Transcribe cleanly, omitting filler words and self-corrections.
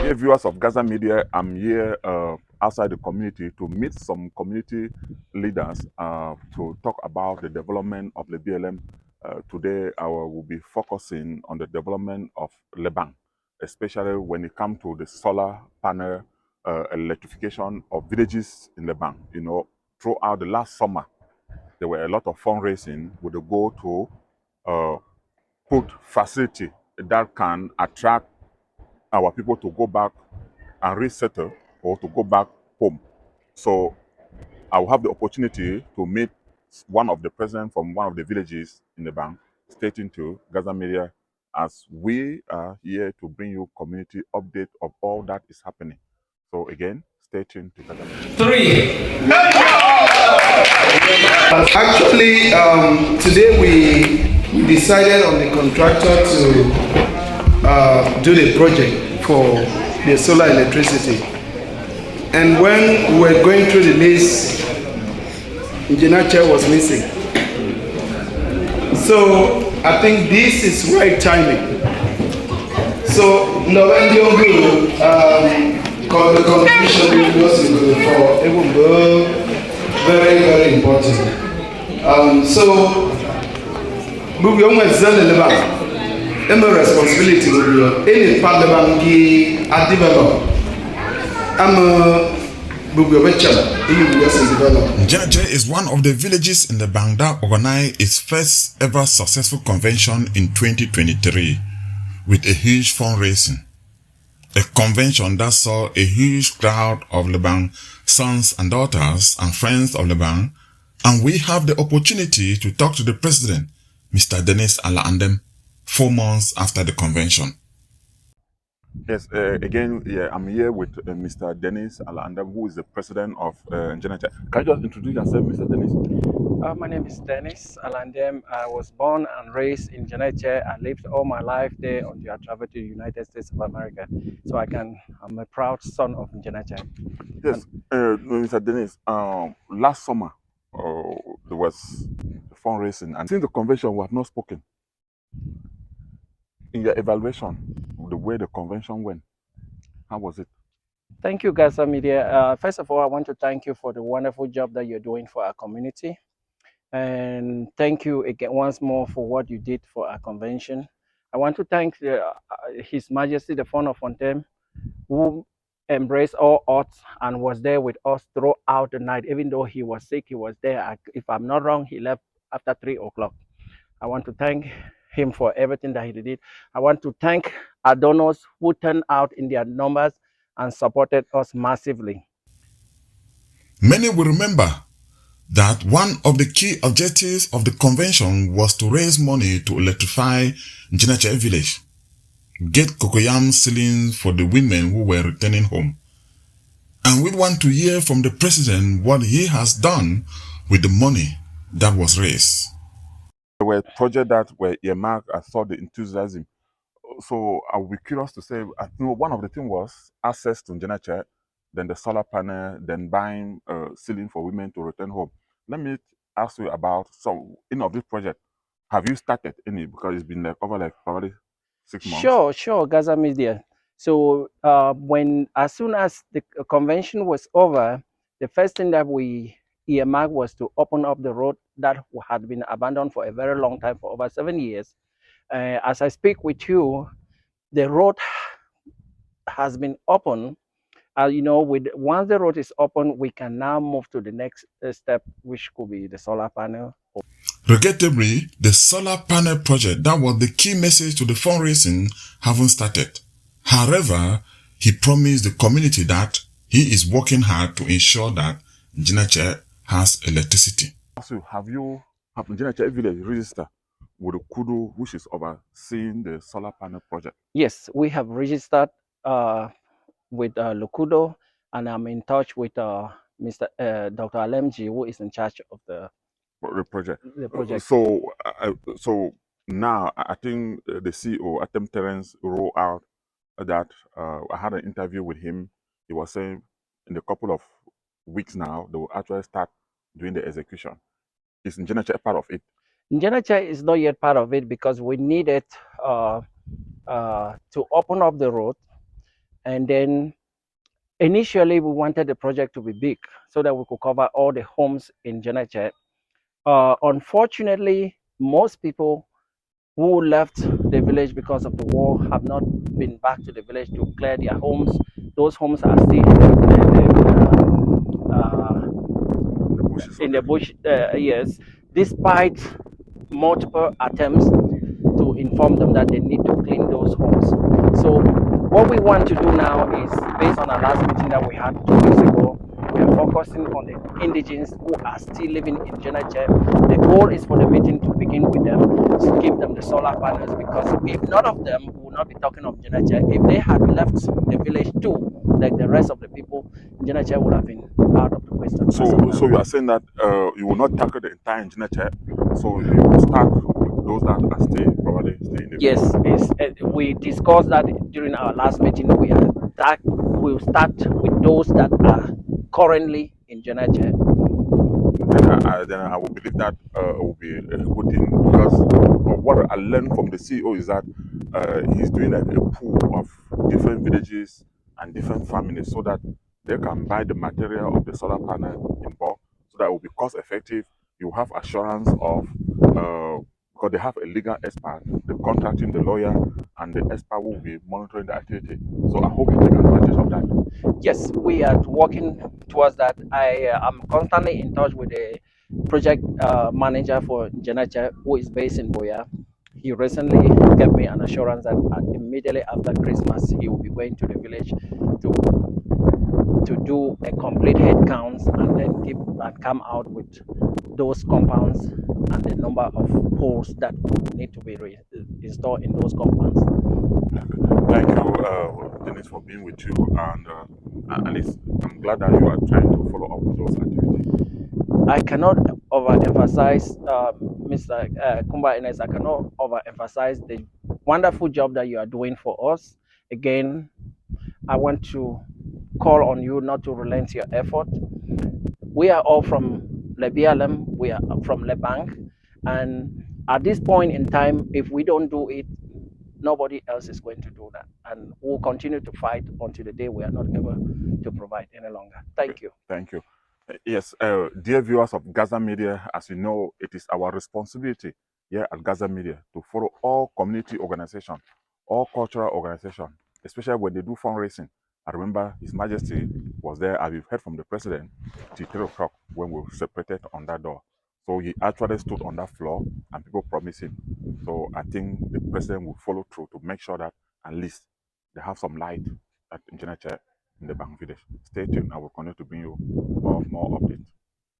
Dear viewers of Gaza Media, I'm here outside the community to meet some community leaders to talk about the development of the BLM. Today, I will be focusing on the development of Leban, especially when it comes to the solar panel electrification of villages in Leban. You know, throughout the last summer, there were a lot of fundraising with the goal to put facility that can attract our people to go back and resettle or to go back home. So I will have the opportunity to meet one of the presidents from one of the villages in the bank, stating to Gaza Media, as we are here to bring you community update of all that is happening. So again, stay tuned to Gaza Media. Three. Actually, today we decided on the contractor to do the project for the solar electricity. And when we were going through the list, Engineer Chair was missing. So I think this is right timing. So November contribution was for even very, very important. So we always tell the Lebanon, any responsibility will be any part of the bank at develop. Njenaje is one of the villages in the bank that organized its first ever successful convention in 2023 with a huge fundraising. A convention that saw a huge crowd of Leban sons and daughters and friends of Leban, and we have the opportunity to talk to the president, Mr. Dennis Ala-Andem, 4 months after the convention. Yes, again, yeah, I'm here with Mr. Dennis Ala-Andem, who is the president of Njenaje. Can you just introduce yourself, Mr. Dennis? My name is Dennis Alandem. I was born and raised in Jenache. I lived all my life there until I traveled to the United States of America. So I'm a proud son of Jenache. Yes, Mr. Dennis, last summer there was fundraising, and since the convention, we have not spoken. In your evaluation, the way the convention went, how was it? Thank you, Gaza Media. First of all, I want to thank you for the wonderful job that you're doing for our community. And thank you again once more for what you did for our convention. I want to thank His Majesty the Founder of Fontem, who embraced all odds and was there with us throughout the night. Even though he was sick, he was there. If I'm not wrong, he left after 3 o'clock. I want to thank him for everything that he did. I want to thank our donors who turned out in their numbers and supported us massively. Many will remember that one of the key objectives of the convention was to raise money to electrify Njenaje village, get cocoyam ceilings for the women who were returning home. And we want to hear from the president what he has done with the money that was raised. There were projects that were earmarked. I saw the enthusiasm. So I will be curious to say, I know one of the things was access to Njenaje, then the solar panel, then buying ceiling for women to return home. Let me ask you about any of this project. Have you started any? Because it's been like over like probably 6 months. Sure, Gaza Media. So as soon as the convention was over, the first thing that we earmarked was to open up the road that had been abandoned for a very long time, for over 7 years. As I speak with you, the road has been open. Once the road is open, we can now move to the next step, which could be the solar panel. Regrettably, the solar panel project that was the key message to the fundraising haven't started. However, he promised the community that he is working hard to ensure that Njenaje has electricity. So have Njenaje village registered with the Kudu, which is overseeing the solar panel project? Yes, we have registered with Lukudo, and I'm in touch with Mr. Dr. Alemji, who is in charge of the project. So now I think the CEO, Atem Terence, wrote out that I had an interview with him. He was saying in a couple of weeks now, they will actually start doing the execution. Is Njenaje part of it? Njenaje is not yet part of it because we needed to open up the road And then initially we wanted the project to be big so that we could cover all the homes in Jenache. Unfortunately, most people who left the village because of the war have not been back to the village to clear their homes. Those homes are still The bushes in the already. bush, yes, despite multiple attempts to inform them that they need to clean those homes. So what we want to do now is, based on our last meeting that we had 2 weeks ago, we are focusing on the indigenes who are still living in Jenache. The goal is for the meeting to begin with them, to give them the solar panels, because if none of them, we will not be talking of Jenache. If they had left the village too, like the rest of the people, Jenache would have been out of the question. So you are saying that you will not tackle the entire Geneche, so you will start with those that are probably stay in the Yes, village. we discussed that during our last meeting. We'll start with those that are currently in Jenache. Then I will believe that will be a good thing, because what I learned from the CEO is that he's doing like a pool of different villages and different families so that they can buy the material of the solar panel in bulk, so that it will be cost effective. You have assurance of because they have a legal expert, the contracting, the lawyer, and the expert will be monitoring the activity. So I hope you take advantage of that. Yes, we are working towards that. I am constantly in touch with the project manager for Jenache, who is based in Boya. He recently gave me an assurance that immediately after Christmas, he will be going to the village to do a complete head count and then give and come out with those compounds and the number of poles that need to be installed in those compounds. Thank you, Dennis, for being with you, and at least I'm glad that you are trying to follow up with those activities. I cannot overemphasize, Mr. Kumba Ines, I cannot overemphasize the wonderful job that you are doing for us. Again, I want to call on you not to relent your effort. We are all from Le BLM, we are from Le Bank, and at this point in time, if we don't do it, nobody else is going to do that. And we'll continue to fight until the day we are not able to provide any longer. Thank you. Thank you. Yes, dear viewers of Gaza Media, as you know, it is our responsibility here at Gaza Media to follow all community organizations, all cultural organizations, especially when they do fundraising. I remember His Majesty was there, as we've heard from the President, till 3 o'clock when we separated on that door. So he actually stood on that floor and people promised him. So I think the President will follow through to make sure that at least they have some light at Internet in the Bank Village. Stay tuned. I will continue to bring you more updates.